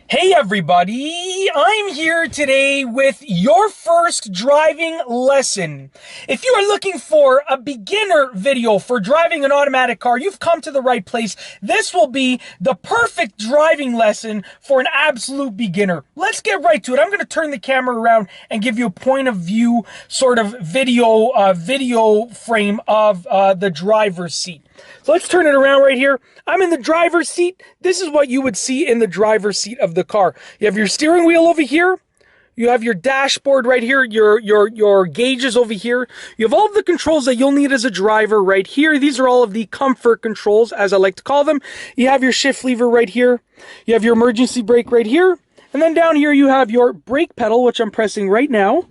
Hey everybody, I'm here today with your first driving lesson. If you are looking for a beginner video for driving an automatic car, you've come to the right place. This will be the perfect driving lesson for an absolute beginner. Let's get right to it. I'm going to turn the camera around and give you a point of view sort of video frame of the driver's seat. So let's turn it around right here. I'm in the driver's seat. This is what you would see in the driver's seat of the car. You have your steering wheel over here. You have your dashboard right here, your gauges over here. You have all of the controls that you'll need as a driver right here. These are all of the comfort controls, as I like to call them. You have your shift lever right here. You have your emergency brake right here. And then down here you have your brake pedal, which I'm pressing right now,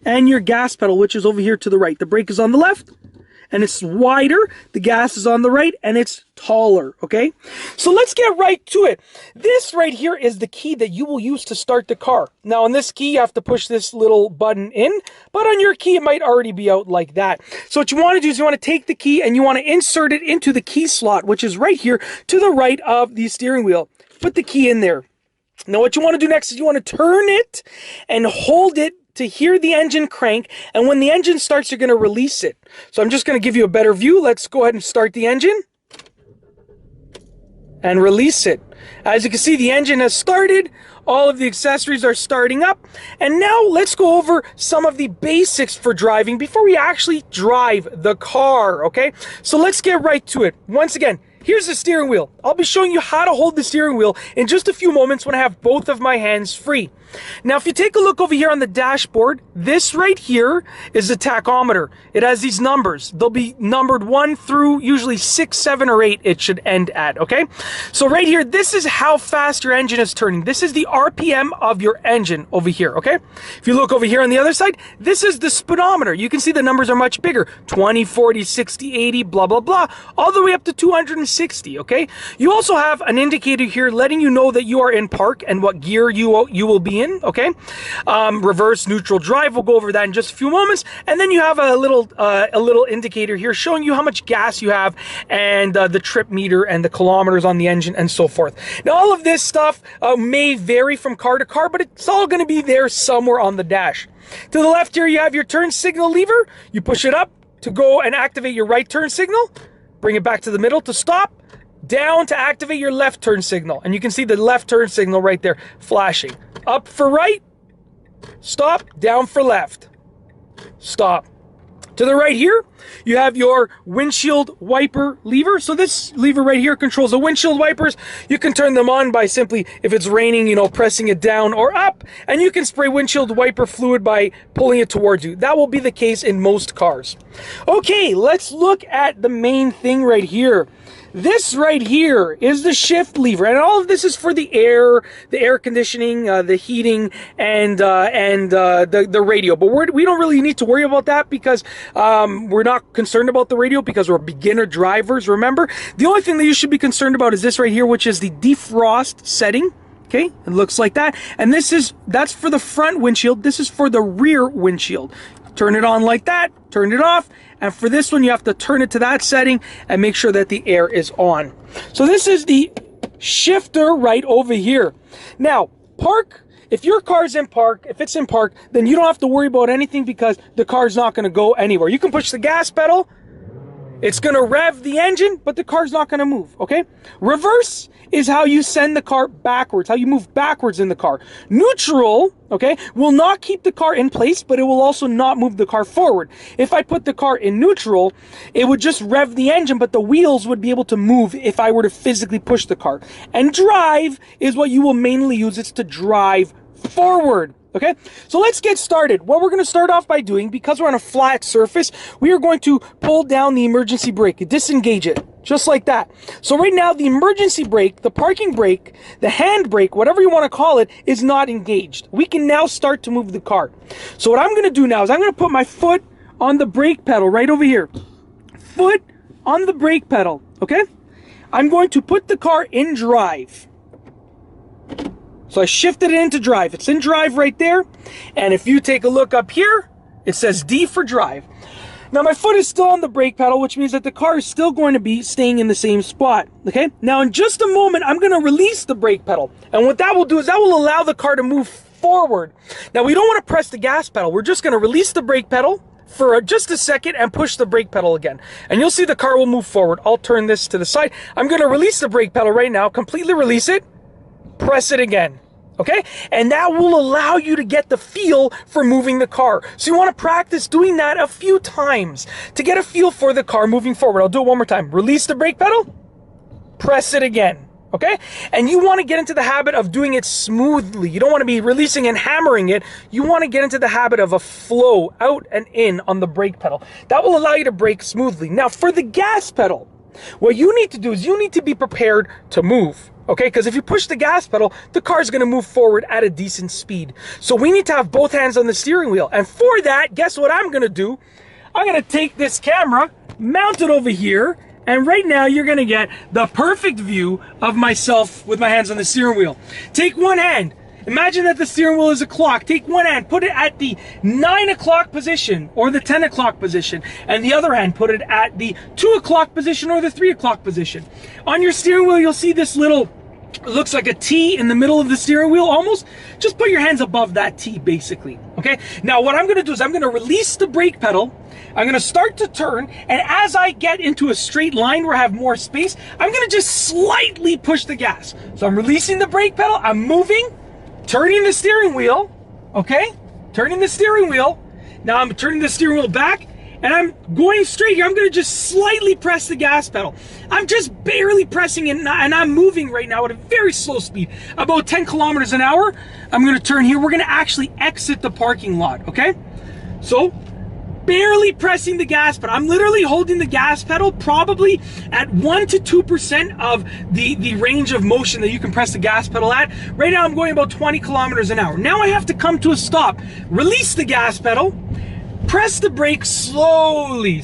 and your gas pedal, which is over here to the right. The brake is on the left, and it's wider. The gas is on the right, and it's taller, okay? So let's get right to it. This right here is the key that you will use to start the car. Now, on this key, you have to push this little button in, but on your key, it might already be out like that. So what you want to do is you want to take the key, and you want to insert it into the key slot, which is right here to the right of the steering wheel. Put the key in there. Now, what you want to do next is you want to turn it and hold it to hear the engine crank, and when the engine starts, you're going to release it. So I'm just going to give you a better view. Let's go ahead and start the engine and release it. As you can see, the engine has started. All of the accessories are starting up. And now let's go over some of the basics for driving before we actually drive the car, okay? So let's get right to it. Once again, here's the steering wheel. I'll be showing you how to hold the steering wheel in just a few moments when I have both of my hands free. Now, if you take a look over here on the dashboard, this right here is the tachometer. It has these numbers. They'll be numbered 1 through usually 6, 7, or 8 it should end at, okay? So right here, this is how fast your engine is turning. This is the RPM of your engine over here, okay? If you look over here on the other side, this is the speedometer. You can see the numbers are much bigger. 20, 40, 60, 80, blah, blah, blah, all the way up to 260, okay? You also have an indicator here letting you know that you are in park and what gear you will be in, okay? Reverse, neutral, drive. We'll go over that in just a few moments. And then you have a little indicator here showing you how much gas you have and the trip meter and the kilometers on the engine and so forth. Now, all of this stuff may vary from car to car, but it's all going to be there somewhere on the dash. To the left here, you have your turn signal lever. You push it up to go and activate your right turn signal. Bring it back to the middle to stop. Down to activate your left turn signal. And you can see the left turn signal right there flashing. Up for right, stop. Down for left, stop. To the right here, you have your windshield wiper lever. So this lever right here controls the windshield wipers. You can turn them on by simply, if it's raining, pressing it down or up. And you can spray windshield wiper fluid by pulling it towards you. That will be the case in most cars. Okay, let's look at the main thing right here. This right here is the shift lever, and all of this is for the air conditioning, the heating, and the radio. But we don't really need to worry about that because we're not concerned about the radio because we're beginner drivers. Remember, the only thing that you should be concerned about is this right here, which is the defrost setting. Okay, it looks like that, and that's for the front windshield. This is for the rear windshield. Turn it on like that, turn it off, and for this one you have to turn it to that setting and make sure that the air is on. So this is the shifter right over here. Now, park, if your car's in park, if it's in park, then you don't have to worry about anything because the car's not going to go anywhere. You can push the gas pedal, it's going to rev the engine, but the car's not going to move, okay? Reverse is how you send the car backwards, how you move backwards in the car. Neutral, okay, will not keep the car in place, but it will also not move the car forward. If I put the car in neutral, it would just rev the engine, but the wheels would be able to move if I were to physically push the car. And drive is what you will mainly use. It's to drive forward. Okay, so let's get started. What we're going to start off by doing, because we're on a flat surface, we are going to pull down the emergency brake, disengage it, just like that. So right now, the emergency brake, the parking brake, the hand brake, whatever you want to call it, is not engaged. We can now start to move the car. So what I'm going to do now is I'm going to put my foot on the brake pedal right over here. Foot on the brake pedal, okay? I'm going to put the car in drive. So I shifted it into drive. It's in drive right there. And if you take a look up here, it says D for drive. Now my foot is still on the brake pedal, which means that the car is still going to be staying in the same spot, okay? Now in just a moment, I'm gonna release the brake pedal. And what that will do is that will allow the car to move forward. Now we don't wanna press the gas pedal. We're just gonna release the brake pedal for just a second and push the brake pedal again. And you'll see the car will move forward. I'll turn this to the side. I'm gonna release the brake pedal right now, completely release it, press it again. Okay? And that will allow you to get the feel for moving the car. So you want to practice doing that a few times to get a feel for the car moving forward. I'll do it one more time. Release the brake pedal, press it again. Okay? And you want to get into the habit of doing it smoothly. You don't want to be releasing and hammering it. You want to get into the habit of a flow out and in on the brake pedal. That will allow you to brake smoothly. Now for the gas pedal, what you need to do is you need to be prepared to move. Okay, because if you push the gas pedal, the car is going to move forward at a decent speed. So we need to have both hands on the steering wheel. And for that, guess what I'm going to do? I'm going to take this camera, mount it over here, and right now you're going to get the perfect view of myself with my hands on the steering wheel. Take one hand. Imagine that the steering wheel is a clock. Take one hand, put it at the 9 o'clock position or the 10 o'clock position, and the other hand, put it at the 2 o'clock position or the 3 o'clock position. On your steering wheel, you'll see this little, it looks like a T in the middle of the steering wheel almost. Just put your hands above that T, basically. Okay? Now, what I'm going to do is I'm going to release the brake pedal. I'm going to start to turn, and as I get into a straight line where I have more space, I'm going to just slightly push the gas. So I'm releasing the brake pedal, I'm moving, turning the steering wheel, okay? Turning the steering wheel. Now I'm turning the steering wheel back, and I'm going straight here. I'm gonna just slightly press the gas pedal. I'm just barely pressing it, and I'm moving right now at a very slow speed, about 10 kilometers an hour. I'm gonna turn here. We're gonna actually exit the parking lot, okay? So, barely pressing the gas pedal. I'm literally holding the gas pedal probably at 1 to 2% of the range of motion that you can press the gas pedal at. Right now I'm going about 20 kilometers an hour. Now I have to come to a stop, release the gas pedal, press the brake slowly,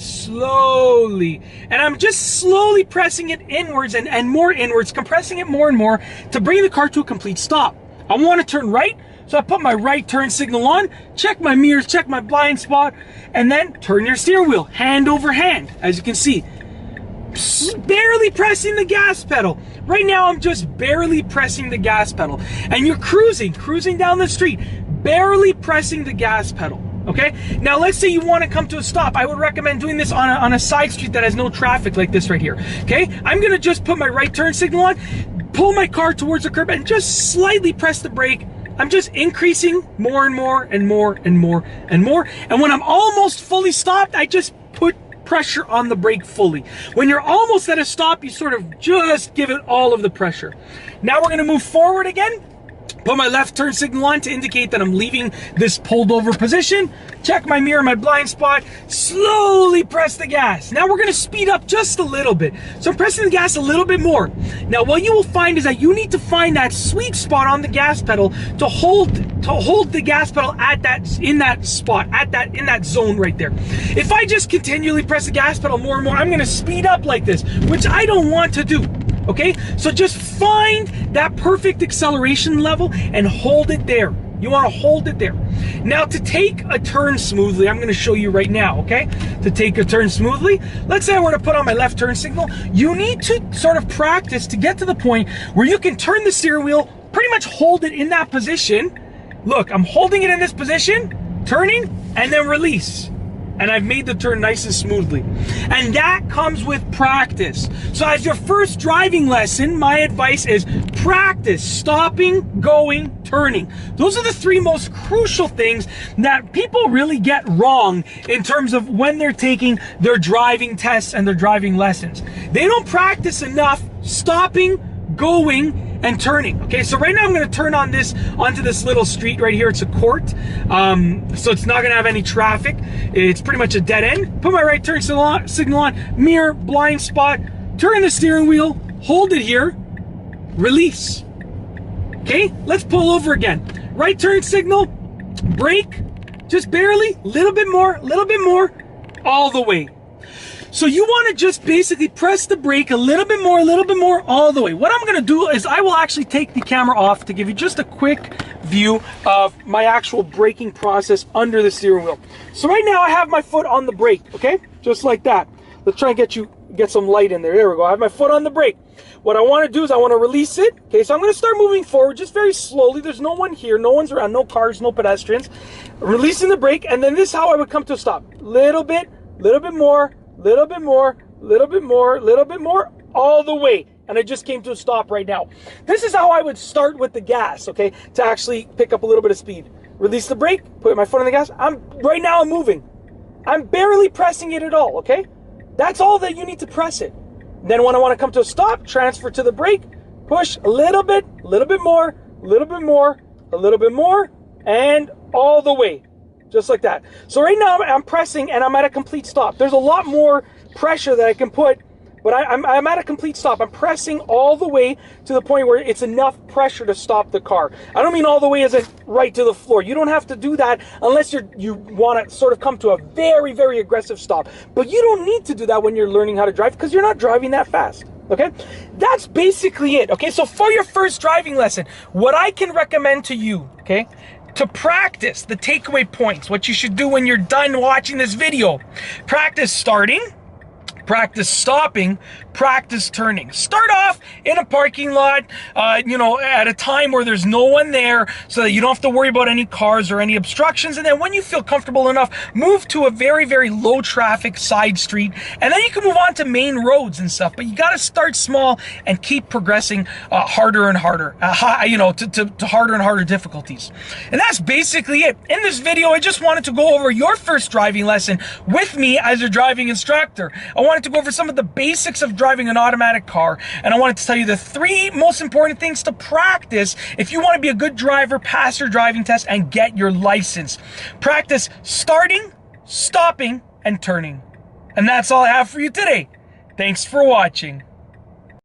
and I'm just slowly pressing it inwards and more inwards, compressing it more and more to bring the car to a complete stop. I want to turn right, so I put my right turn signal on, check my mirrors, check my blind spot, and then turn your steering wheel, hand over hand, as you can see. Barely pressing the gas pedal. Right now I'm just barely pressing the gas pedal. And you're cruising down the street, barely pressing the gas pedal. Okay? Now let's say you want to come to a stop. I would recommend doing this on a side street that has no traffic like this right here. Okay? I'm going to just put my right turn signal on, pull my car towards the curb, and just slightly press the brake. I'm just increasing more and more and more and more and more. And when I'm almost fully stopped, I just put pressure on the brake fully. When you're almost at a stop, you sort of just give it all of the pressure. Now we're going to move forward again. Put my left turn signal on to indicate that I'm leaving this pulled over position. Check my mirror, my blind spot. Slowly press the gas. Now we're going to speed up just a little bit. So I'm pressing the gas a little bit more. Now what you will find is that you need to find that sweet spot on the gas pedal to hold the gas pedal in that spot, in that zone right there. If I just continually press the gas pedal more and more, I'm going to speed up like this, which I don't want to do. Okay, so just find that perfect acceleration level and hold it there. You want to hold it there. Now to take a turn smoothly, I'm going to show you right now, okay? To take a turn smoothly, let's say I were to put on my left turn signal, you need to sort of practice to get to the point where you can turn the steering wheel, pretty much hold it in that position. Look, I'm holding it in this position, turning, and then release. And I've made the turn nice and smoothly. And that comes with practice. So as your first driving lesson, my advice is practice stopping, going, turning. Those are the three most crucial things that people really get wrong in terms of when they're taking their driving tests and their driving lessons. They don't practice enough stopping, going, and turning. Okay, so right now I'm going to turn onto this little street right here. It's a court, so it's not going to have any traffic. It's pretty much a dead end. Put my right turn signal on, mirror, blind spot, turn the steering wheel, hold it here, release. Okay, let's pull over again. Right turn signal, brake, just barely, little bit more, all the way. So you want to just basically press the brake a little bit more, all the way. What I'm going to do is I will actually take the camera off to give you just a quick view of my actual braking process under the steering wheel. So right now I have my foot on the brake, okay? Just like that. Let's try and get some light in there. There we go. I have my foot on the brake. What I want to do is I want to release it. Okay, so I'm going to start moving forward just very slowly. There's no one here, no one's around, no cars, no pedestrians. Releasing the brake, and then this is how I would come to a stop. Little bit more, little bit more, little bit more, little bit more, all the way. And I just came to a stop right now. This is how I would start with the gas, okay, to actually pick up a little bit of speed. Release the brake, put my foot on the gas. Right now I'm moving. I'm barely pressing it at all, okay? That's all that you need to press it. Then when I want to come to a stop, transfer to the brake, push a little bit more, a little bit more, a little bit more, and all the way. Just like that. So right now I'm pressing and I'm at a complete stop. There's a lot more pressure that I can put, but I'm at a complete stop. I'm pressing all the way to the point where it's enough pressure to stop the car. I don't mean all the way as in right to the floor. You don't have to do that unless you want to sort of come to a very, very aggressive stop. But you don't need to do that when you're learning how to drive because you're not driving that fast. Okay? That's basically it. Okay? So for your first driving lesson, what I can recommend to you, okay, to practice the takeaway points, what you should do when you're done watching this video. Practice starting, practice stopping, practice turning. Start off in a parking lot, at a time where there's no one there so that you don't have to worry about any cars or any obstructions. And then when you feel comfortable enough, move to a very, very low traffic side street. And then you can move on to main roads and stuff. But you got to start small and keep progressing harder and harder, to harder and harder difficulties. And that's basically it. In this video, I just wanted to go over your first driving lesson with me as your driving instructor. I wanted to go over some of the basics of driving an automatic car, and I wanted to tell you the 3 most important things to practice if you want to be a good driver, pass your driving test, and get your license. Practice starting, stopping, and turning. And that's all I have for you today. Thanks for watching.